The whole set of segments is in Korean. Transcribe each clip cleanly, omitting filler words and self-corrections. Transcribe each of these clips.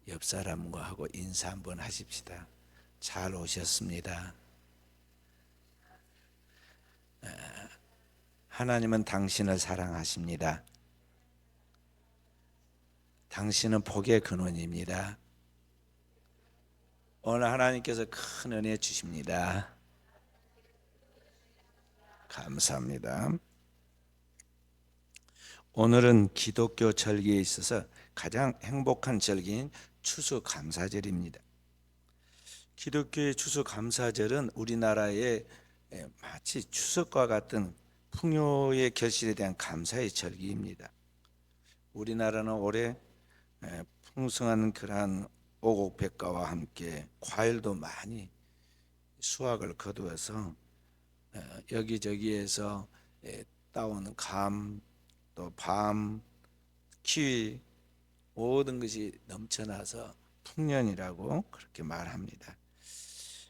옆 사람과 하고 인사 한번 하십시다. 잘 오셨습니다. 하나님은 당신을 사랑하십니다. 당신은 복의 근원입니다. 오늘 하나님께서 큰 은혜 주십니다. 감사합니다. 오늘은 기독교 절기에 있어서 가장 행복한 절기인 추수감사절입니다. 기독교의 추수감사절은 우리나라의 마치 추석과 같은 풍요의 결실에 대한 감사의 절기입니다. 우리나라는 올해 풍성한 그러한 오곡백과와 함께 과일도 많이 수확을 거두어서 여기저기에서 따온 감, 또 밤, 키위 모든 것이 넘쳐나서 풍년이라고 그렇게 말합니다.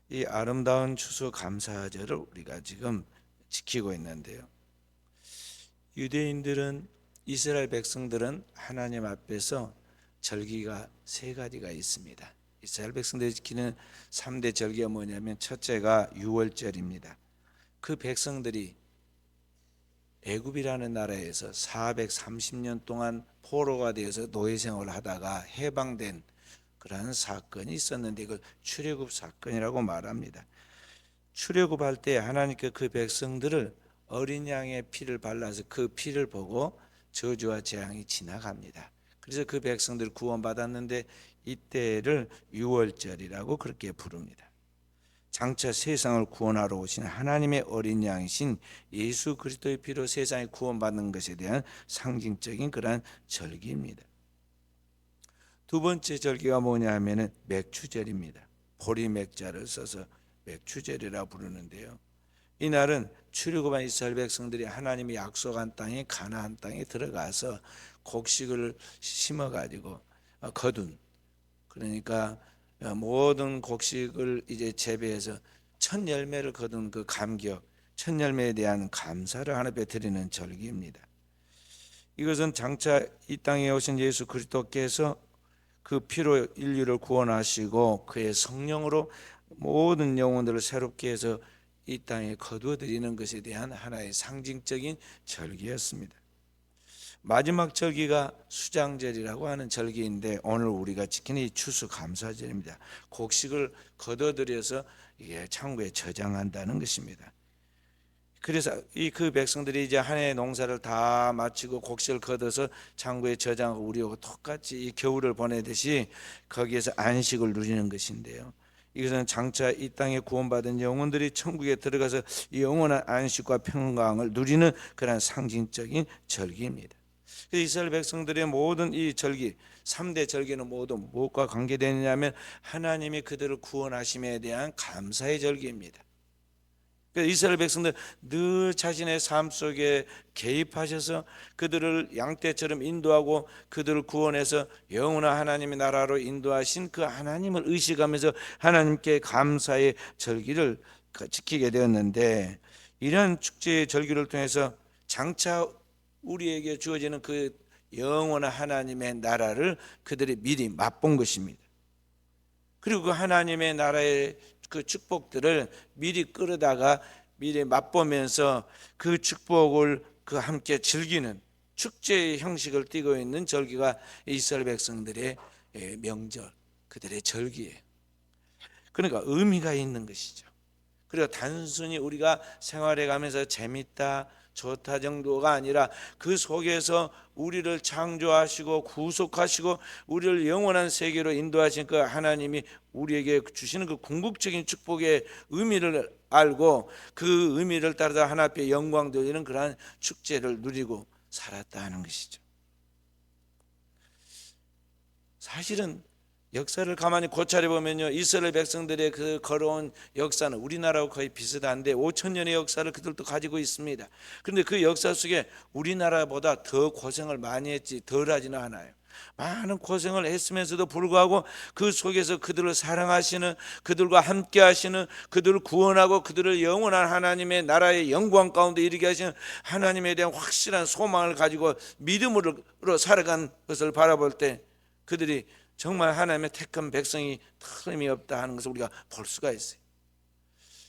이 아름다운 추수감사절을 우리가 지금 지키고 있는데요. 유대인들은 이스라엘 백성들은 하나님 앞에서 절기가 세 가지가 있습니다. 이스라엘 백성들이 지키는 3대 절기가 뭐냐면 첫째가 유월절입니다. 그 백성들이 애굽이라는 나라에서 430년 동안 포로가 되어서 노예 생활을 하다가 해방된 그러한 사건이 있었는데 이걸 출애굽 사건이라고 말합니다. 출애굽할 때 하나님께 그 백성들을 어린 양의 피를 발라서 그 피를 보고 저주와 재앙이 지나갑니다. 그래서 그 백성들 구원받았는데 이때를 유월절이라고 그렇게 부릅니다. 장차 세상을 구원하러 오신 하나님의 어린 양이신 예수 그리스도의 피로 세상에 구원받는 것에 대한 상징적인 그러한 절기입니다. 두 번째 절기가 뭐냐 하면은 맥추절입니다. 보리맥자를 써서 맥추절이라 부르는데요. 이날은 출애굽한 이스라엘 백성들이 하나님이 약속한 땅에 가나안 땅에 들어가서 곡식을 심어 가지고 거둔, 그러니까 모든 곡식을 이제 재배해서 첫 열매를 거둔 그 감격, 첫 열매에 대한 감사를 하나님께 드리는 절기입니다. 이것은 장차 이 땅에 오신 예수 그리스도께서 그 피로 인류를 구원하시고 그의 성령으로 모든 영혼들을 새롭게 해서 이 땅에 거두어 드리는 것에 대한 하나의 상징적인 절기였습니다. 마지막 절기가 수장절이라고 하는 절기인데 오늘 우리가 지키는 이 추수감사절입니다. 곡식을 거둬들여서 이게 창고에 저장한다는 것입니다. 그래서 이 그 백성들이 이제 한 해의 농사를 다 마치고 곡식을 거둬서 창고에 저장하고 우리하고 똑같이 이 겨울을 보내듯이 거기에서 안식을 누리는 것인데요. 이것은 장차 이 땅에 구원받은 영혼들이 천국에 들어가서 영원한 안식과 평강을 누리는 그런 상징적인 절기입니다. 이스라엘 백성들의 모든 이 절기 3대 절기는 모두 무엇과 관계되느냐면 하나님이 그들을 구원하심에 대한 감사의 절기입니다. 이스라엘 백성들 늘 자신의 삶 속에 개입하셔서 그들을 양떼처럼 인도하고 그들을 구원해서 영원한 하나님의 나라로 인도하신 그 하나님을 의식하면서 하나님께 감사의 절기를 지키게 되었는데, 이런 축제의 절기를 통해서 장차 우리에게 주어지는 그 영원한 하나님의 나라를 그들이 미리 맛본 것입니다. 그리고 그 하나님의 나라의 그 축복들을 미리 끌어다가 미리 맛보면서 그 축복을 그 함께 즐기는 축제의 형식을 띠고 있는 절기가 이스라엘 백성들의 명절, 그들의 절기예요. 그러니까 의미가 있는 것이죠. 그리고 단순히 우리가 생활해 가면서 재밌다, 좋다 정도가 아니라 그 속에서 우리를 창조하시고 구속하시고 우리를 영원한 세계로 인도하신 그 하나님이 우리에게 주시는 그 궁극적인 축복의 의미를 알고 그 의미를 따라서 하나님 앞에 영광 돌리는 그러한 축제를 누리고 살았다 하는 것이죠. 사실은 역사를 가만히 고찰해 보면요, 이스라엘 백성들의 그 걸어온 역사는 우리나라하고 거의 비슷한데 5,000년의 역사를 그들도 가지고 있습니다. 그런데 그 역사 속에 우리나라보다 더 고생을 많이 했지 덜 하지는 않아요. 많은 고생을 했으면서도 불구하고 그 속에서 그들을 사랑하시는, 그들과 함께 하시는, 그들을 구원하고 그들을 영원한 하나님의 나라의 영광 가운데 이르게 하시는 하나님에 대한 확실한 소망을 가지고 믿음으로 살아간 것을 바라볼 때 그들이 정말 하나님의 택한 백성이 틀림이 없다 하는 것을 우리가 볼 수가 있어요.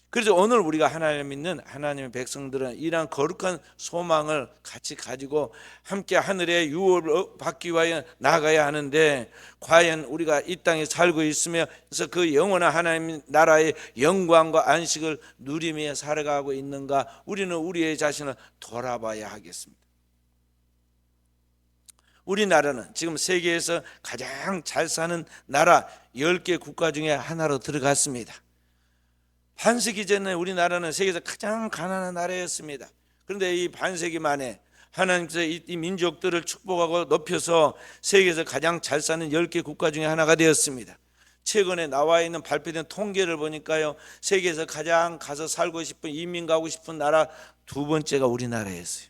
그래서 오늘 우리가 하나님을 믿는 하나님의 백성들은 이러한 거룩한 소망을 같이 가지고 함께 하늘의 유업을 받기 위하여 나아가야 하는데, 과연 우리가 이 땅에 살고 있으며 그 영원한 하나님 나라의 영광과 안식을 누리며 살아가고 있는가? 우리는 우리의 자신을 돌아봐야 하겠습니다. 우리나라는 지금 세계에서 가장 잘 사는 나라 10개 국가 중에 하나로 들어갔습니다. 반세기 전에 우리나라는 세계에서 가장 가난한 나라였습니다. 그런데 이 반세기 만에 하나님께서 이 민족들을 축복하고 높여서 세계에서 가장 잘 사는 10개 국가 중에 하나가 되었습니다. 최근에 나와 있는 발표된 통계를 보니까요, 세계에서 가장 가서 살고 싶은, 이민 가고 싶은 나라 2번째가 우리나라였어요.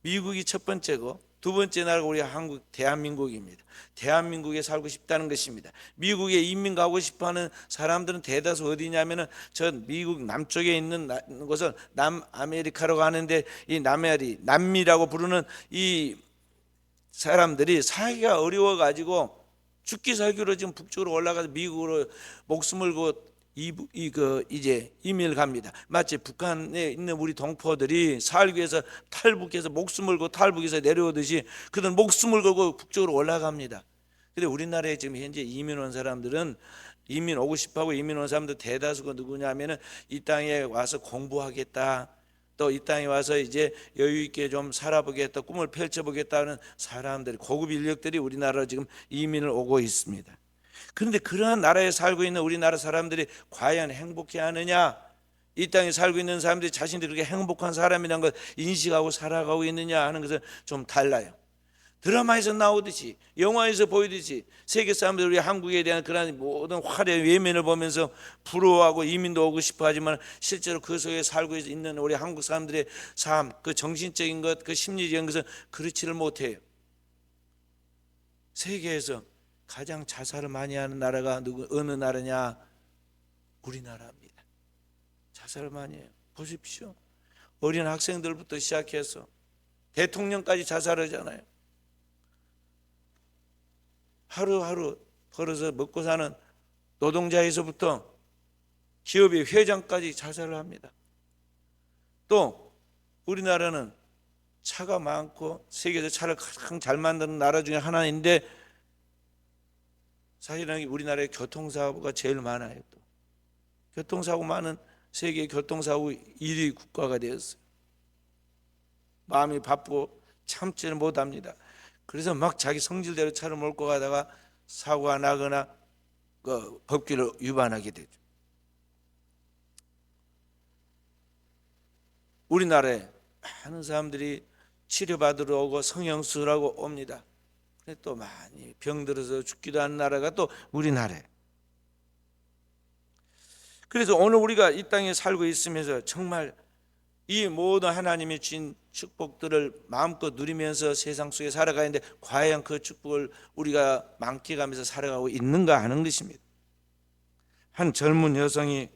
미국이 첫 번째고 두 번째 나라가 우리 한국 대한민국입니다. 대한민국에 살고 싶다는 것입니다. 미국에 이민 가고 싶어하는 사람들은 대다수 어디냐면은 저 미국 남쪽에 있는 곳은 남아메리카라고 하는데, 이 남미라고 부르는 이 사람들이 살기가 어려워 가지고 죽기 살기로 지금 북쪽으로 올라가서 미국으로 목숨을 걸고 이제 이민을 갑니다. 마치 북한에 있는 우리 동포들이 살기 위해서 탈북해서 목숨을 걸고 탈북해서 내려오듯이 그들은 목숨을 걸고 북쪽으로 올라갑니다. 근데 우리나라에 지금 현재 이민 온 사람들은, 이민 오고 싶어하고 이민 온 사람들 대다수가 누구냐면은 이 땅에 와서 공부하겠다, 또 이 땅에 와서 이제 여유 있게 좀 살아보겠다, 꿈을 펼쳐보겠다는 사람들이, 고급 인력들이 우리나라로 지금 이민을 오고 있습니다. 그런데 그러한 나라에 살고 있는 우리나라 사람들이 과연 행복해 하느냐? 이 땅에 살고 있는 사람들이 자신들이 그렇게 행복한 사람이라는 걸 인식하고 살아가고 있느냐 하는 것은 좀 달라요. 드라마에서 나오듯이, 영화에서 보이듯이 세계 사람들이 우리 한국에 대한 그런 모든 화려한 외면을 보면서 부러워하고 이민도 오고 싶어 하지만, 실제로 그 속에 살고 있는 우리 한국 사람들의 삶, 그 정신적인 것, 그 심리적인 것은 그렇지를 못해요. 세계에서 가장 자살을 많이 하는 나라가 어느 나라냐? 우리나라입니다. 자살을 많이 해요. 보십시오. 어린 학생들부터 시작해서 대통령까지 자살하잖아요. 하루하루 벌어서 먹고 사는 노동자에서부터 기업의 회장까지 자살을 합니다. 또 우리나라는 차가 많고 세계에서 차를 가장 잘 만드는 나라 중에 하나인데, 사실은 우리나라의 교통사고가 제일 많아요. 또 교통사고 많은 세계 교통사고 1위 국가가 되었어요. 마음이 바쁘고 참지를 못합니다. 그래서 막 자기 성질대로 차를 몰고 가다가 사고가 나거나 그 법규를 위반하게 되죠. 우리나라에 많은 사람들이 치료받으러 오고 성형수술하고 옵니다. 또 많이 병들어서 죽기도 하는 나라가 또 우리나라예요. 그래서 오늘 우리가 이 땅에 살고 있으면서 정말 이 모든 하나님이 주신 축복들을 마음껏 누리면서 세상 속에 살아가는데, 과연 그 축복을 우리가 만끽하면서 살아가고 있는가 하는 것입니다. 한 젊은 여성이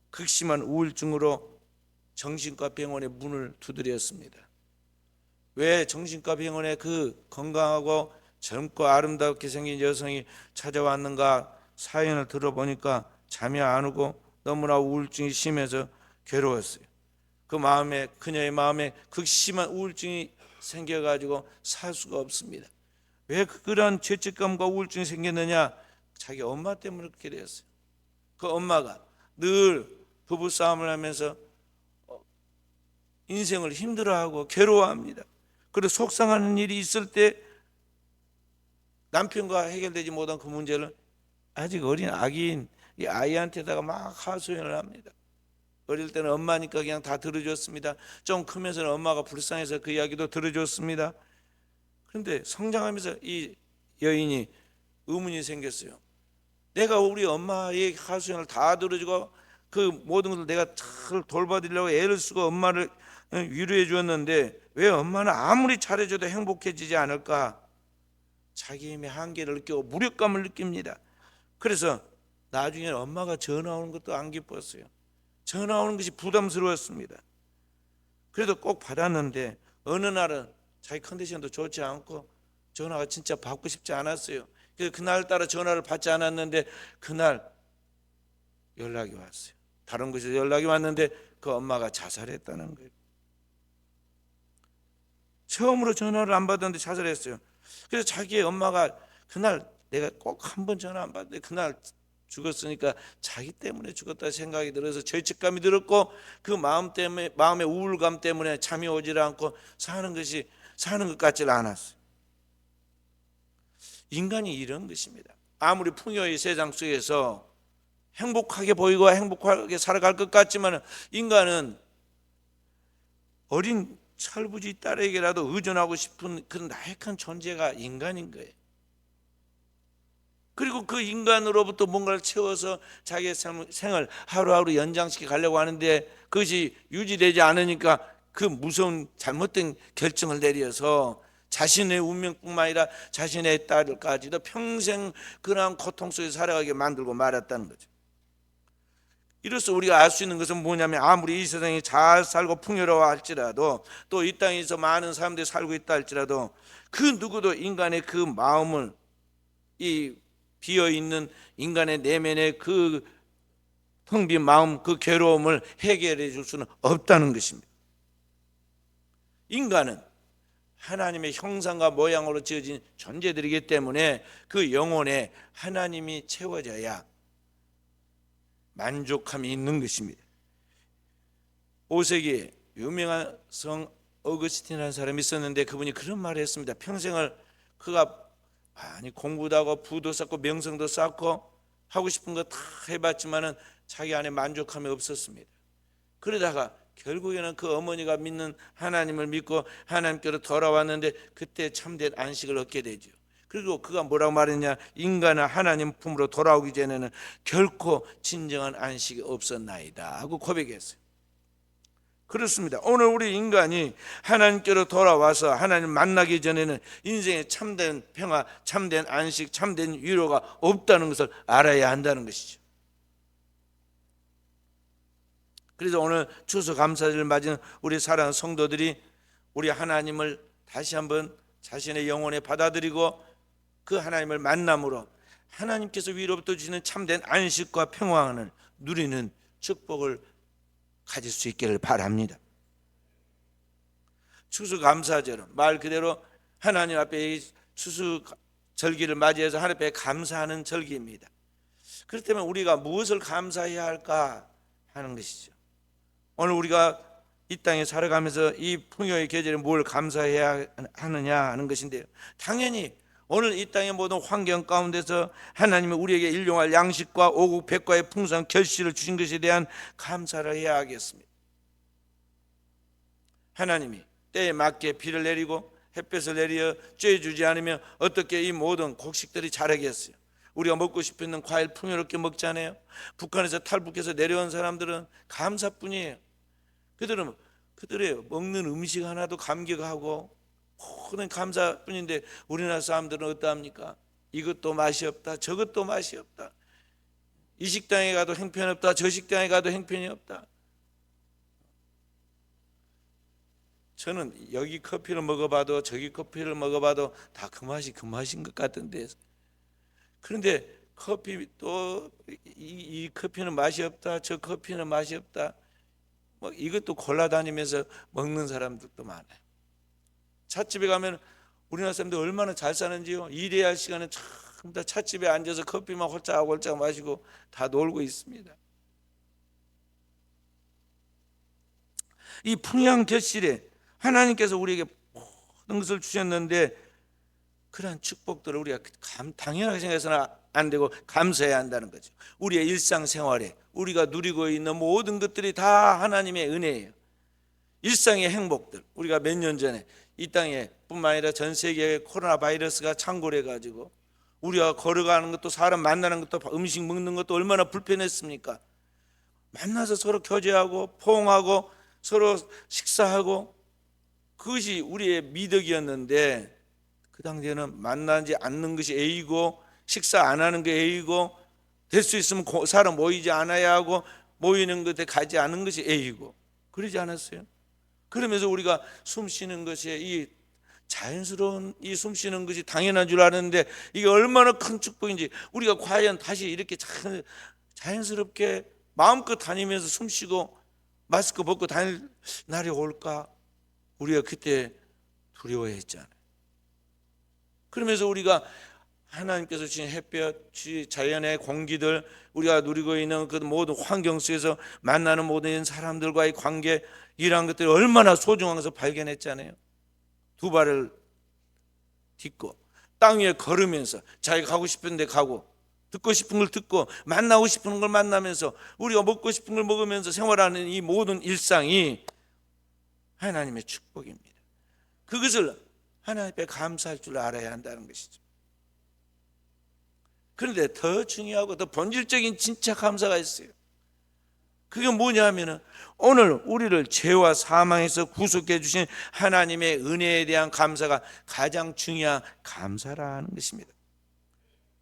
극심한 우울증으로 정신과 병원의 문을 두드렸습니다. 왜 정신과 병원에 그 건강하고 젊고 아름답게 생긴 여성이 찾아왔는가? 사연을 들어보니까 잠이 안 오고 너무나 우울증이 심해서 괴로웠어요. 그녀의 마음에 극심한 우울증이 생겨가지고 살 수가 없습니다. 왜 그런 죄책감과 우울증이 생겼느냐? 자기 엄마 때문에 그렇게 되었어요. 그 엄마가 늘 부부싸움을 하면서 인생을 힘들어하고 괴로워합니다. 그리고 속상하는 일이 있을 때 남편과 해결되지 못한 그 문제를 아직 어린 아기인 이 아이한테다가 막 하소연을 합니다. 어릴 때는 엄마니까 그냥 다 들어줬습니다. 좀 크면서는 엄마가 불쌍해서 그 이야기도 들어줬습니다. 그런데 성장하면서 이 여인이 의문이 생겼어요. 내가 우리 엄마의 하소연을 다 들어주고 그 모든 것을 내가 잘 돌봐드리려고 애를 쓰고 엄마를 위로해 주었는데, 왜 엄마는 아무리 잘해줘도 행복해지지 않을까? 자기 힘의 한계를 느끼고 무력감을 느낍니다. 그래서 나중에는 엄마가 전화 오는 것도 안 기뻤어요. 전화 오는 것이 부담스러웠습니다. 그래도 꼭 받았는데 어느 날은 자기 컨디션도 좋지 않고 전화가 진짜 받고 싶지 않았어요. 그날따라 전화를 받지 않았는데 그날 연락이 왔어요. 다른 곳에서 연락이 왔는데 그 엄마가 자살했다는 거예요. 처음으로 전화를 안 받았는데 자살했어요. 그래서 자기의 엄마가 그날 내가 꼭 한 번 전화 안 받는데 그날 죽었으니까 자기 때문에 죽었다 생각이 들어서 죄책감이 들었고, 그 마음 때문에, 마음의 우울감 때문에 잠이 오질 않고 사는 것 같지를 않았어요. 인간이 이런 것입니다. 아무리 풍요의 세상 속에서 행복하게 보이고 행복하게 살아갈 것 같지만 인간은 어린 철부지 딸에게라도 의존하고 싶은 그런 나약한 존재가 인간인 거예요. 그리고 그 인간으로부터 뭔가를 채워서 자기의 생을 하루하루 연장시켜 가려고 하는데 그것이 유지되지 않으니까 그 무서운 잘못된 결정을 내려서 자신의 운명뿐만 아니라 자신의 딸까지도 평생 그러한 고통 속에 살아가게 만들고 말았다는 거죠. 이로써 우리가 알 수 있는 것은 뭐냐면, 아무리 이 세상이 잘 살고 풍요로워 할지라도, 또 이 땅에서 많은 사람들이 살고 있다 할지라도, 그 누구도 인간의 그 마음을, 이 비어있는 인간의 내면의 그 텅 빈 마음, 그 괴로움을 해결해 줄 수는 없다는 것입니다. 인간은 하나님의 형상과 모양으로 지어진 존재들이기 때문에 그 영혼에 하나님이 채워져야 만족함이 있는 것입니다. 5세기에 유명한 성 어거스틴이라는 사람이 있었는데 그분이 그런 말을 했습니다. 평생을 그가 많이 공부도 하고 부도 쌓고 명성도 쌓고 하고 싶은 거 다 해봤지만은 자기 안에 만족함이 없었습니다. 그러다가 결국에는 그 어머니가 믿는 하나님을 믿고 하나님께로 돌아왔는데 그때 참된 안식을 얻게 되죠. 그리고 그가 뭐라고 말했냐, 인간은 하나님 품으로 돌아오기 전에는 결코 진정한 안식이 없었나이다 하고 고백했어요. 그렇습니다. 오늘 우리 인간이 하나님께로 돌아와서 하나님 만나기 전에는 인생의 참된 평화, 참된 안식, 참된 위로가 없다는 것을 알아야 한다는 것이죠. 그래서 오늘 추수감사절을 맞은 우리 사랑하는 성도들이 우리 하나님을 다시 한번 자신의 영혼에 받아들이고 그 하나님을 만남으로 하나님께서 위로부터 주시는 참된 안식과 평화를 누리는 축복을 가질 수 있기를 바랍니다. 추수감사절은 말 그대로 하나님 앞에 추수절기를 맞이해서 하나님 앞에 감사하는 절기입니다. 그렇다면 우리가 무엇을 감사해야 할까 하는 것이죠. 오늘 우리가 이 땅에 살아가면서 이 풍요의 계절에 뭘 감사해야 하느냐 하는 것인데요, 당연히 오늘 이 땅의 모든 환경 가운데서 하나님이 우리에게 일용할 양식과 오국 백과의 풍성한 결실을 주신 것에 대한 감사를 해야 하겠습니다. 하나님이 때에 맞게 비를 내리고 햇볕을 내려 쬐주지 않으면 어떻게 이 모든 곡식들이 자라겠어요? 우리가 먹고 싶은 과일 풍요롭게 먹잖아요. 북한에서 탈북해서 내려온 사람들은 감사뿐이에요. 그들의 먹는 음식 하나도 감격하고 모든 감사뿐인데 우리나라 사람들은 어떠합니까? 이것도 맛이 없다, 저것도 맛이 없다, 이 식당에 가도 형편없다, 저 식당에 가도 형편이 없다. 저는 여기 커피를 먹어봐도 저기 커피를 먹어봐도 다 그 맛이 그 맛인 것 같은데, 그런데 커피 또 이 커피는 맛이 없다, 저 커피는 맛이 없다, 뭐 이것도 골라다니면서 먹는 사람들도 많아요. 찻집에 가면 우리나라 사람들 얼마나 잘 사는지요. 일해야 할 시간에 전부 다 찻집에 앉아서 커피만 홀짝홀짝 마시고 다 놀고 있습니다. 이 풍요한 결실에 하나님께서 우리에게 모든 것을 주셨는데 그러한 축복들을 우리가 당연하게 생각해서는 안 되고 감사해야 한다는 거죠. 우리의 일상생활에 우리가 누리고 있는 모든 것들이 다 하나님의 은혜예요. 일상의 행복들, 우리가 몇 년 전에 이 땅에 뿐만 아니라 전 세계에 코로나 바이러스가 창궐 해가지고 우리가 걸어가는 것도 사람 만나는 것도 음식 먹는 것도 얼마나 불편했습니까? 만나서 서로 교제하고 포옹하고 서로 식사하고 그것이 우리의 미덕이었는데 그 당시에는 만나지 않는 것이 A고 식사 안 하는 게 A고 될 수 있으면 사람 모이지 않아야 하고 모이는 것에 가지 않은 것이 A고 그러지 않았어요? 그러면서 우리가 숨 쉬는 것에 이 자연스러운 이 숨 쉬는 것이 당연한 줄 아는데 이게 얼마나 큰 축복인지, 우리가 과연 다시 이렇게 자연스럽게 마음껏 다니면서 숨 쉬고 마스크 벗고 다닐 날이 올까? 우리가 그때 두려워했잖아요. 그러면서 우리가 하나님께서 주신 햇볕, 자연의 공기들, 우리가 누리고 있는 그 모든 환경 속에서 만나는 모든 사람들과의 관계, 이러한 것들이 얼마나 소중한 것을 발견했잖아요. 두 발을 딛고 땅 위에 걸으면서 자기가 가고 싶은 데 가고, 듣고 싶은 걸 듣고, 만나고 싶은 걸 만나면서, 우리가 먹고 싶은 걸 먹으면서 생활하는 이 모든 일상이 하나님의 축복입니다. 그것을 하나님 앞에 감사할 줄 알아야 한다는 것이죠. 그런데 더 중요하고 더 본질적인 진짜 감사가 있어요. 그게 뭐냐 하면은 오늘 우리를 죄와 사망에서 구속해 주신 하나님의 은혜에 대한 감사가 가장 중요한 감사라는 것입니다.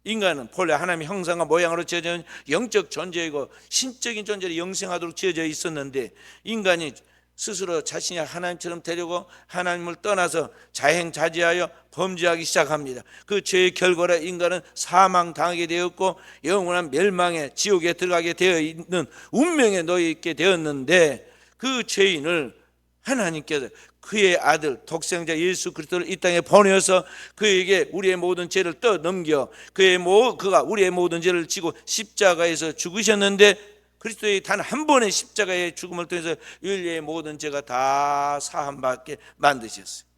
인간은 본래 하나님의 형상과 모양으로 지어진 영적 존재이고 신적인 존재로 영생하도록 지어져 있었는데, 인간이 스스로 자신이 하나님처럼 되려고 하나님을 떠나서 자행자지하여 범죄하기 시작합니다. 그 죄의 결과로 인간은 사망당하게 되었고 영원한 멸망의 지옥에 들어가게 되어 있는 운명에 놓여 있게 되었는데, 그 죄인을 하나님께서 그의 아들 독생자 예수 그리스도를 이 땅에 보내어서 그에게 우리의 모든 죄를 떠넘겨 그가 우리의 모든 죄를 지고 십자가에서 죽으셨는데, 그리스도의 단 한 번의 십자가의 죽음을 통해서 인류의 모든 죄가 다 사함받게 만드셨어요.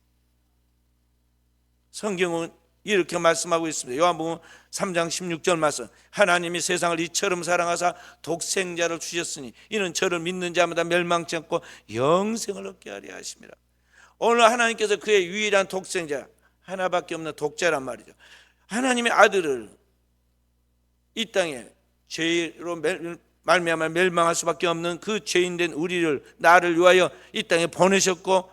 성경은 이렇게 말씀하고 있습니다. 요한복음 3장 16절 말씀, 하나님이 세상을 이처럼 사랑하사 독생자를 주셨으니 이는 저를 믿는 자마다 멸망치 않고 영생을 얻게 하려 하심이라. 오늘 하나님께서 그의 유일한 독생자, 하나밖에 없는 독자란 말이죠, 하나님의 아들을 이 땅에 죄로 말미암아 멸망할 수밖에 없는 그 죄인된 우리를, 나를 위하여 이 땅에 보내셨고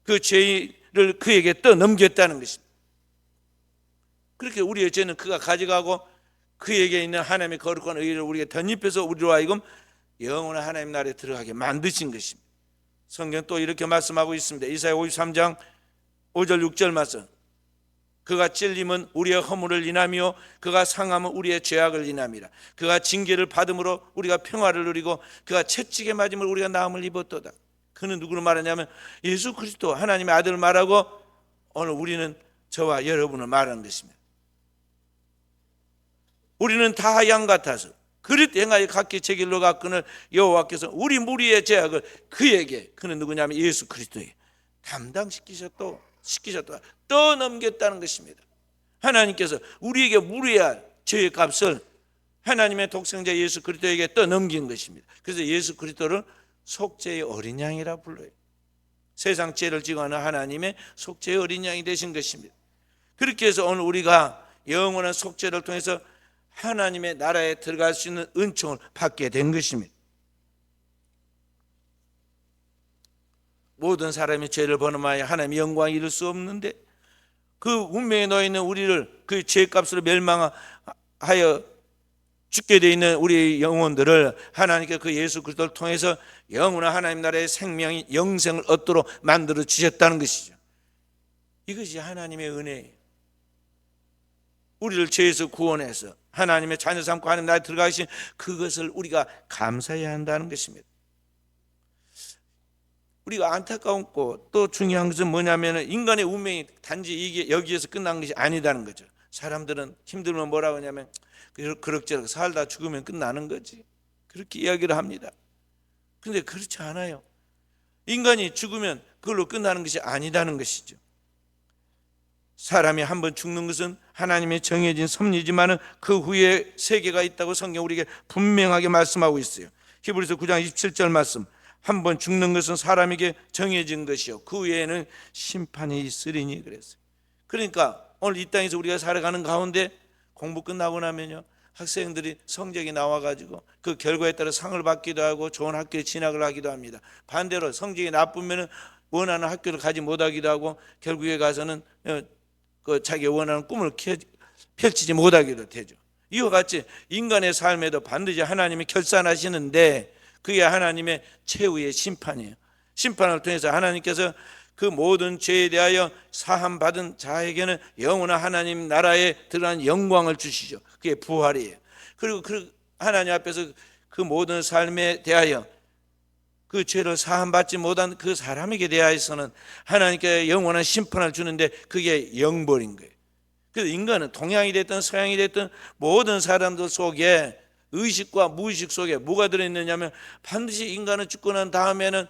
그 죄를 그에게 떠넘겼다는 것입니다. 그렇게 우리의 죄는 그가 가져가고 그에게 있는 하나님의 거룩한 의를 우리에게 덧입혀서 우리로 하여금 영원한 하나님 나라에 들어가게 만드신 것입니다. 성경 또 이렇게 말씀하고 있습니다. 이사야 53장 5절 6절 말씀, 그가 찔림은 우리의 허물을 인하며 그가 상함은 우리의 죄악을 인함이라. 그가 징계를 받음으로 우리가 평화를 누리고 그가 채찍에 맞음으로 우리가 나음을 입었도다. 그는 누구를 말하냐면 예수 그리스도 하나님의 아들을 말하고 오늘 우리는 저와 여러분을 말하는 것입니다. 우리는 다 양 같아서 그릇 행하여 각기 제 길로 갔거늘 여호와께서 우리 무리의 죄악을 그에게, 그는 누구냐면 예수 그리스도에게 담당시키셨다, 떠넘겼다는 것입니다. 하나님께서 우리에게 무리의 죄의 값을 하나님의 독생자 예수 그리스도에게 떠넘긴 것입니다. 그래서 예수 그리스도를 속죄의 어린 양이라 불러요. 세상 죄를 지고 하는 하나님의 속죄의 어린 양이 되신 것입니다. 그렇게 해서 오늘 우리가 영원한 속죄를 통해서 하나님의 나라에 들어갈 수 있는 은총을 받게 된 것입니다. 모든 사람이 죄를 범하여 하나님의 영광을 이룰 수 없는데, 그 운명에 놓여 있는 우리를 그 죄값으로 멸망하여 죽게 되어 있는 우리의 영혼들을 하나님께 그 예수 그리스도를 통해서 영원한 하나님 나라의 생명이 영생을 얻도록 만들어 주셨다는 것이죠. 이것이 하나님의 은혜예요. 우리를 죄에서 구원해서 하나님의 자녀 삼고 하나님 나라에 들어가신 그것을 우리가 감사해야 한다는 것입니다. 우리가 안타까웠고 또 중요한 것은 뭐냐면 인간의 운명이 단지 이게 여기에서 끝난 것이 아니다는 거죠. 사람들은 힘들면 뭐라고 하냐면 그럭저럭 살다 죽으면 끝나는 거지, 그렇게 이야기를 합니다. 그런데 그렇지 않아요. 인간이 죽으면 그걸로 끝나는 것이 아니다는 것이죠. 사람이 한번 죽는 것은 하나님의 정해진 섭리지만 그 후에 세계가 있다고 성경 우리에게 분명하게 말씀하고 있어요. 히브리서 9장 27절 말씀, 한번 죽는 것은 사람에게 정해진 것이요 그 후에는 심판이 있으리니 그랬어요. 그러니까 오늘 이 땅에서 우리가 살아가는 가운데 공부 끝나고 나면요, 학생들이 성적이 나와가지고 그 결과에 따라 상을 받기도 하고 좋은 학교에 진학을 하기도 합니다. 반대로 성적이 나쁘면 원하는 학교를 가지 못하기도 하고 결국에 가서는 그 자기 원하는 꿈을 펼치지 못하기도 되죠. 이와 같이 인간의 삶에도 반드시 하나님이 결산하시는데 그게 하나님의 최후의 심판이에요. 심판을 통해서 하나님께서 그 모든 죄에 대하여 사함 받은 자에게는 영원한 하나님 나라에 들어간 영광을 주시죠. 그게 부활이에요. 그리고 그 하나님 앞에서 그 모든 삶에 대하여 그 죄를 사함받지 못한 그 사람에게 대하여서는 하나님께 영원한 심판을 주는데 그게 영벌인 거예요. 그래서 인간은 동양이 됐든 서양이 됐든 모든 사람들 속에 의식과 무의식 속에 뭐가 들어있느냐면 반드시 인간은 죽고 난 다음에는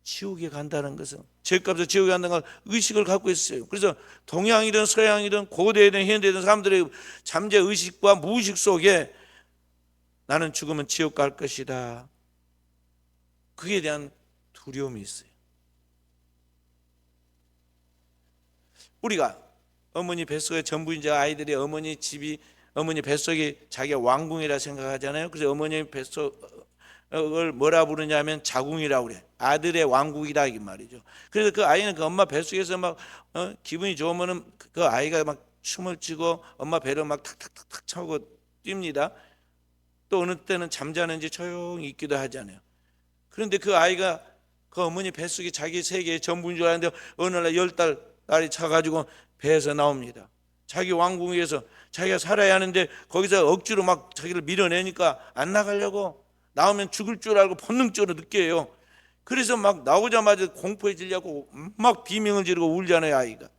지옥에 간다는 것은, 죄값으로 지옥에 간다는 걸 의식을 갖고 있어요. 그래서 동양이든 서양이든 고대이든 현대이든 사람들의 잠재 의식과 무의식 속에 나는 죽으면 지옥 갈 것이다, 그에 대한 두려움이 있어요. 우리가 어머니 뱃속에 전부인자 아이들이 어머니 집이, 어머니 뱃속이 자기가 왕궁이라 생각하잖아요. 그래서 어머니 뱃속을 뭐라 부르냐면 자궁이라고 그래. 아들의 왕국이다 이 말이죠. 그래서 그 아이는 그 엄마 뱃속에서 막 기분이 좋으면은 그 아이가 막 춤을 추고 엄마 배를 막 탁탁탁탁 차고 뜁니다. 또 어느 때는 잠자는지 조용히 있기도 하잖아요. 그런데 그 아이가 그 어머니 뱃속이 자기 세계의 전부인 줄 알았는데 어느 날 10달 날이 차가지고 배에서 나옵니다. 자기 왕궁에서 자기가 살아야 하는데 거기서 억지로 막 자기를 밀어내니까 안 나가려고, 나오면 죽을 줄 알고 본능적으로 느껴요. 그래서 막 나오자마자 공포에 질려고 막 비명을 지르고 울잖아요. 아이가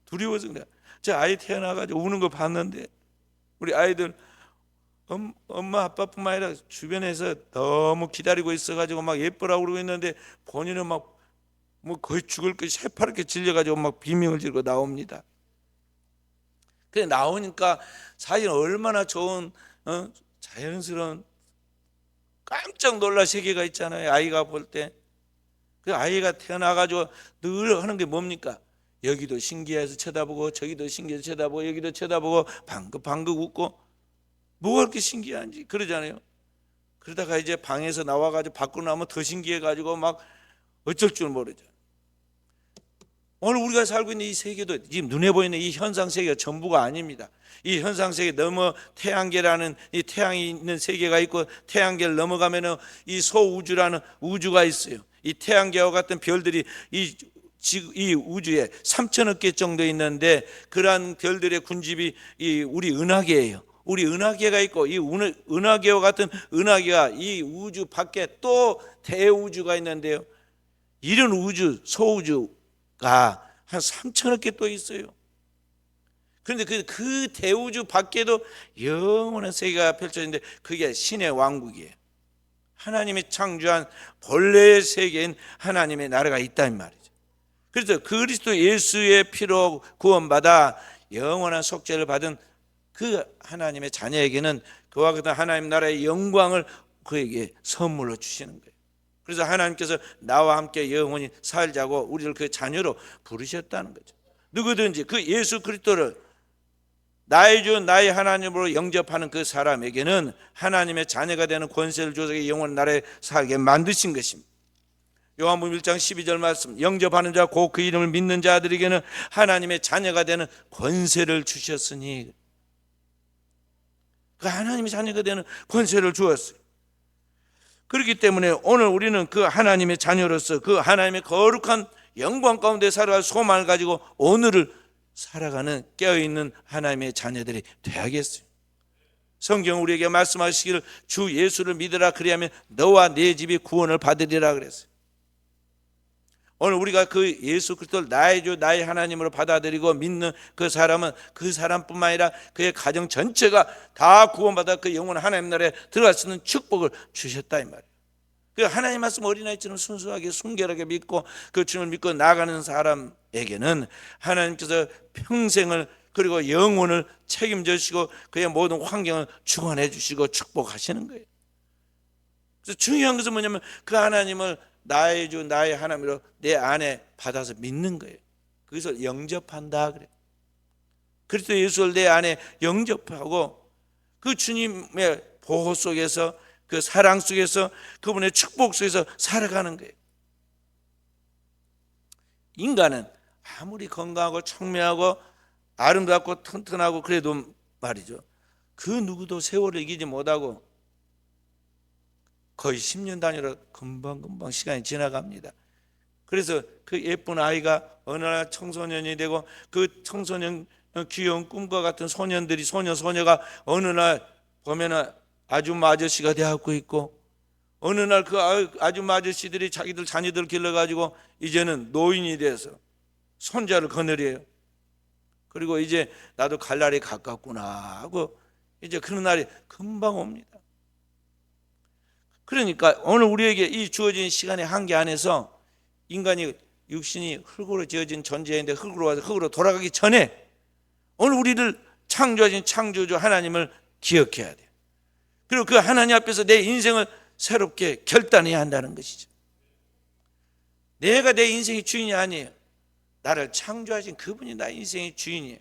두려워서 그래. 제 아이 태어나가지고 우는 거 봤는데 우리 아이들 엄마 아빠뿐만 아니라 주변에서 너무 기다리고 있어가지고 막 예뻐라고 그러고 있는데 본인은 막 뭐 거의 죽을 것이 새파랗게 질려가지고 막 비명을 지르고 나옵니다. 그래 나오니까 사실 얼마나 좋은 자연스러운 깜짝 놀랄 세계가 있잖아요. 아이가 볼 때. 그 아이가 태어나가지고 늘 하는 게 뭡니까? 여기도 신기해서 쳐다보고 저기도 신기해서 쳐다보고 여기도 쳐다보고 방긋방긋 웃고 뭐가 그렇게 신기한지 그러잖아요. 그러다가 이제 방에서 나와가지고 밖으로 나오면 더 신기해가지고 막 어쩔 줄 모르죠. 오늘 우리가 살고 있는 이 세계도 지금 눈에 보이는 이 현상 세계가 전부가 아닙니다. 이 현상 세계 넘어 태양계라는 이 태양이 있는 세계가 있고 태양계를 넘어가면은 이 소우주라는 우주가 있어요. 이 태양계와 같은 별들이 이 우주에 3천억 개 정도 있는데 그러한 별들의 군집이 이 우리 은하계예요. 우리 은하계가 있고 이 은하계와 같은 은하계가 이 우주 밖에 또 대우주가 있는데요. 이런 우주, 소우주가 한 3천억 개 또 있어요. 그런데 그 대우주 밖에도 영원한 세계가 펼쳐지는데 그게 신의 왕국이에요. 하나님이 창조한 본래의 세계인 하나님의 나라가 있다는 말이죠. 그래서 그리스도 예수의 피로 구원받아 영원한 속죄를 받은 그 하나님의 자녀에게는 그와 같은 하나님 나라의 영광을 그에게 선물로 주시는 거예요. 그래서 하나님께서 나와 함께 영원히 살자고 우리를 그 자녀로 부르셨다는 거죠. 누구든지 그 예수 그리스도를 나의 주 나의 하나님으로 영접하는 그 사람에게는 하나님의 자녀가 되는 권세를 주어서 영원한 나라에 살게 만드신 것입니다. 요한복음 1장 12절 말씀, 영접하는 자 곧 그 이름을 믿는 자들에게는 하나님의 자녀가 되는 권세를 주셨으니, 그 하나님의 자녀가 되는 권세를 주었어요. 그렇기 때문에 오늘 우리는 그 하나님의 자녀로서 그 하나님의 거룩한 영광 가운데 살아갈 소망을 가지고 오늘을 살아가는 깨어있는 하나님의 자녀들이 되야겠어요. 성경 우리에게 말씀하시기를 주 예수를 믿으라 그리하면 너와 네 집이 구원을 받으리라 그랬어요. 오늘 우리가 그 예수 그리스도를 나의 주 나의 하나님으로 받아들이고 믿는 그 사람은 그 사람뿐만 아니라 그의 가정 전체가 다 구원받아 그 영원한 하나님 나라에 들어갈 수 있는 축복을 주셨다 이 말이에요. 그 하나님 말씀 어린아이처럼 순수하게 순결하게 믿고 그 주님을 믿고 나아가는 사람에게는 하나님께서 평생을 그리고 영혼을 책임져 주시고 그의 모든 환경을 주관해 주시고 축복하시는 거예요. 그래서 중요한 것은 뭐냐면 그 하나님을 나의 주 나의 하나님으로 내 안에 받아서 믿는 거예요. 그래서 영접한다 그래. 그리스도 예수를 내 안에 영접하고 그 주님의 보호 속에서 그 사랑 속에서 그분의 축복 속에서 살아가는 거예요. 인간은 아무리 건강하고 청명하고 아름답고 튼튼하고 그래도 말이죠, 그 누구도 세월을 이기지 못하고 거의 10년 단위로 금방금방 시간이 지나갑니다. 그래서 그 예쁜 아이가 어느 날 청소년이 되고 그 청소년 귀여운 꿈과 같은 소년들이 소녀가 어느 날 보면은 아줌마 아저씨가 되어갖고 있고, 어느 날 그 아줌마 아저씨들이 자기들 자녀들 길러가지고 이제는 노인이 돼서 손자를 거느려요. 그리고 이제 나도 갈 날이 가깝구나 하고 이제 그런 날이 금방 옵니다. 그러니까 오늘 우리에게 이 주어진 시간의 한계 안에서 인간이 육신이 흙으로 지어진 존재인데 흙으로 와서 흙으로 돌아가기 전에 오늘 우리를 창조하신 창조주 하나님을 기억해야 돼요. 그리고 그 하나님 앞에서 내 인생을 새롭게 결단해야 한다는 것이죠. 내가 내 인생의 주인이 아니에요. 나를 창조하신 그분이 나의 인생의 주인이에요.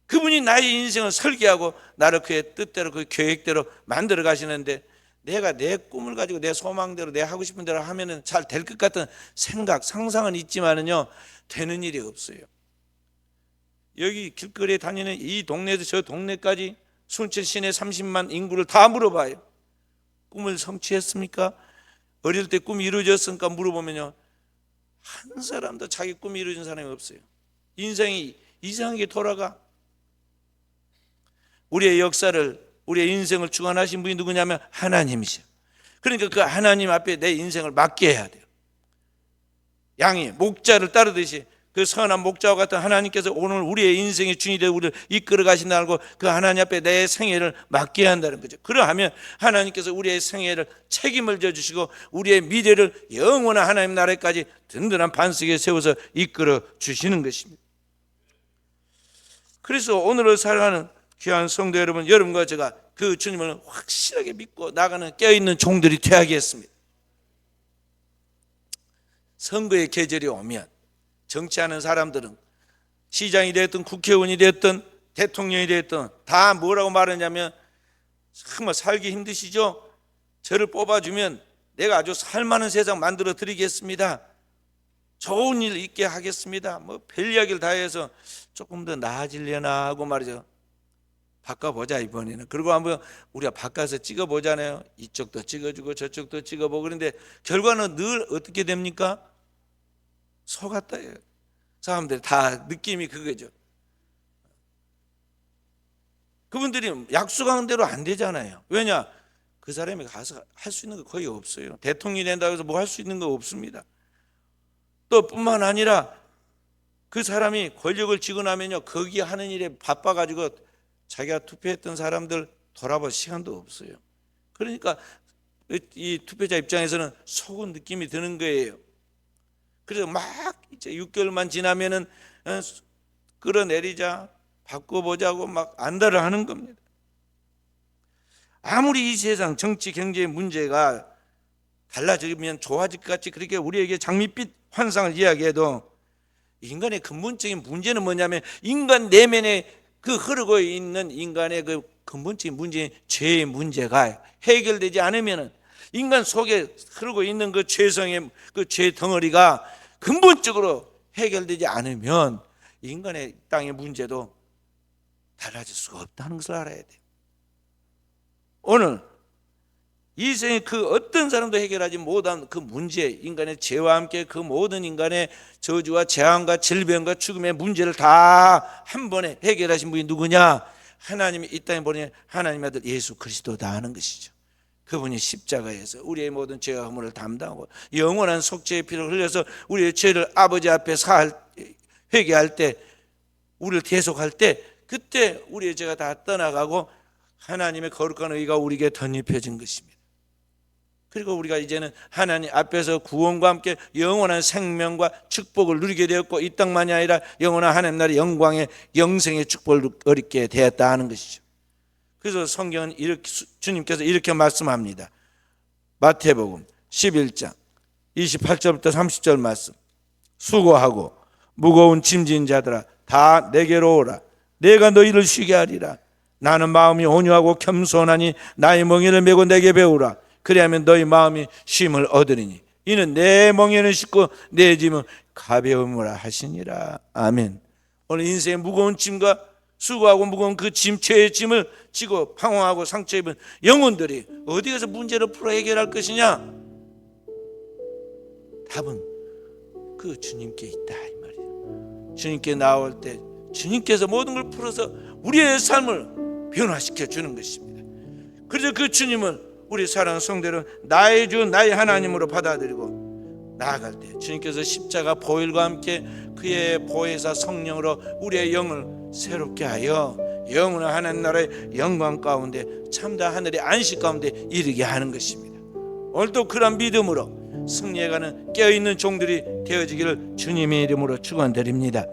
그분이 나의 인생을 설계하고 나를 그의 뜻대로 그 계획대로 만들어 가시는데, 내가 내 꿈을 가지고 내 소망대로 내 하고 싶은 대로 하면은 잘 될 것 같은 생각, 상상은 있지만은요, 되는 일이 없어요. 여기 길거리에 다니는 이 동네에서 저 동네까지 순천 시내 30만 인구를 다 물어봐요. 꿈을 성취했습니까? 어릴 때 꿈이 이루어졌습니까? 물어보면요, 한 사람도 자기 꿈이 이루어진 사람이 없어요. 인생이 이상하게 돌아가. 우리의 역사를, 우리의 인생을 주관하신 분이 누구냐면 하나님이시죠. 그러니까 그 하나님 앞에 내 인생을 맡겨야 돼요. 양이 목자를 따르듯이 그 선한 목자와 같은 하나님께서 오늘 우리의 인생의 주인이 되어 우리를 이끌어 가신다 알고 그 하나님 앞에 내 생애를 맡겨야 한다는 거죠. 그러하면 하나님께서 우리의 생애를 책임을 져주시고 우리의 미래를 영원한 하나님 나라까지 든든한 반석에 세워서 이끌어 주시는 것입니다. 그래서 오늘을 살아가는 귀한 성도 여러분, 여러분과 제가 그 주님을 확실하게 믿고 나가는 깨어있는 종들이 되야겠습니다. 선거의 계절이 오면 정치하는 사람들은 시장이 됐든 국회의원이 됐든 대통령이 됐든 다 뭐라고 말하냐면, 정말 살기 힘드시죠? 저를 뽑아주면 내가 아주 살만한 세상 만들어 드리겠습니다. 좋은 일 있게 하겠습니다. 뭐 별 이야기를 다 해서 조금 더 나아지려나 하고 말이죠. 바꿔보자 이번에는. 그리고 한번 우리가 바꿔서 찍어보잖아요. 이쪽도 찍어주고 저쪽도 찍어보고. 그런데 결과는 늘 어떻게 됩니까? 속았다예요. 사람들이 다 느낌이 그거죠. 그분들이 약속한 대로 안 되잖아요. 왜냐? 그 사람이 가서 할 수 있는 거 거의 없어요. 대통령이 된다고 해서 뭐 할 수 있는 거 없습니다. 또 뿐만 아니라 그 사람이 권력을 쥐고 나면요, 거기 하는 일에 바빠가지고 자기가 투표했던 사람들 돌아볼 시간도 없어요. 그러니까 이 투표자 입장에서는 속은 느낌이 드는 거예요. 그래서 막 이제 6개월만 지나면은 끌어내리자, 바꿔보자고 막 안달을 하는 겁니다. 아무리 이 세상 정치 경제의 문제가 달라지면 좋아질 것 같이 그렇게 우리에게 장밋빛 환상을 이야기해도 인간의 근본적인 문제는 뭐냐면, 인간 내면에 그 흐르고 있는 인간의 그 근본적인 문제인 죄의 문제가 해결되지 않으면, 인간 속에 흐르고 있는 그 죄성의 그 죄 덩어리가 근본적으로 해결되지 않으면 인간의 땅의 문제도 달라질 수가 없다는 것을 알아야 돼요. 오늘 이 세상에 그 어떤 사람도 해결하지 못한 그 문제, 인간의 죄와 함께 그 모든 인간의 저주와 재앙과 질병과 죽음의 문제를 다 한 번에 해결하신 분이 누구냐? 하나님이 이 땅에 보내신 하나님의 아들 예수 그리스도다 하는 것이죠. 그분이 십자가에서 우리의 모든 죄와 허물을 담당하고 영원한 속죄의 피를 흘려서 우리의 죄를 아버지 앞에 회개할 때, 우리를 대속할 때, 그때 우리의 죄가 다 떠나가고 하나님의 거룩한 의가 우리에게 덧입혀진 것입니다. 그리고 우리가 이제는 하나님 앞에서 구원과 함께 영원한 생명과 축복을 누리게 되었고, 이 땅만이 아니라 영원한 하나님 나라의 영광의 영생의 축복을 얻게 되었다 하는 것이죠. 그래서 성경은 이렇게, 주님께서 이렇게 말씀합니다. 마태복음 11장 28절부터 30절 말씀. 수고하고 무거운 짐진 자들아 다 내게로 오라. 내가 너희를 쉬게 하리라. 나는 마음이 온유하고 겸손하니 나의 멍에를 메고 내게 배우라. 그리하면 너희 마음이 쉼을 얻으리니 이는 내 멍에는 쉽고 내 짐은 가벼움이라 하시니라. 아멘. 오늘 인생의 무거운 짐과 수고하고 무거운 그 짐, 죄의 짐을 지고 방황하고 상처 입은 영혼들이 어디 가서 문제를 풀어 해결할 것이냐? 답은 그 주님께 있다 이 말이에요. 주님께 나올 때 주님께서 모든 걸 풀어서 우리의 삶을 변화시켜 주는 것입니다. 그래서 그 주님은 우리 사랑하는 성도들은 나의 주 나의 하나님으로 받아들이고 나아갈 때 주님께서 십자가 보혈과 함께 그의 보혜사 성령으로 우리의 영을 새롭게 하여 영원한 하나님 나라의 영광 가운데 참다 하늘의 안식 가운데 이르게 하는 것입니다. 오늘도 그런 믿음으로 승리해가는 깨어있는 종들이 되어지기를 주님의 이름으로 축원드립니다.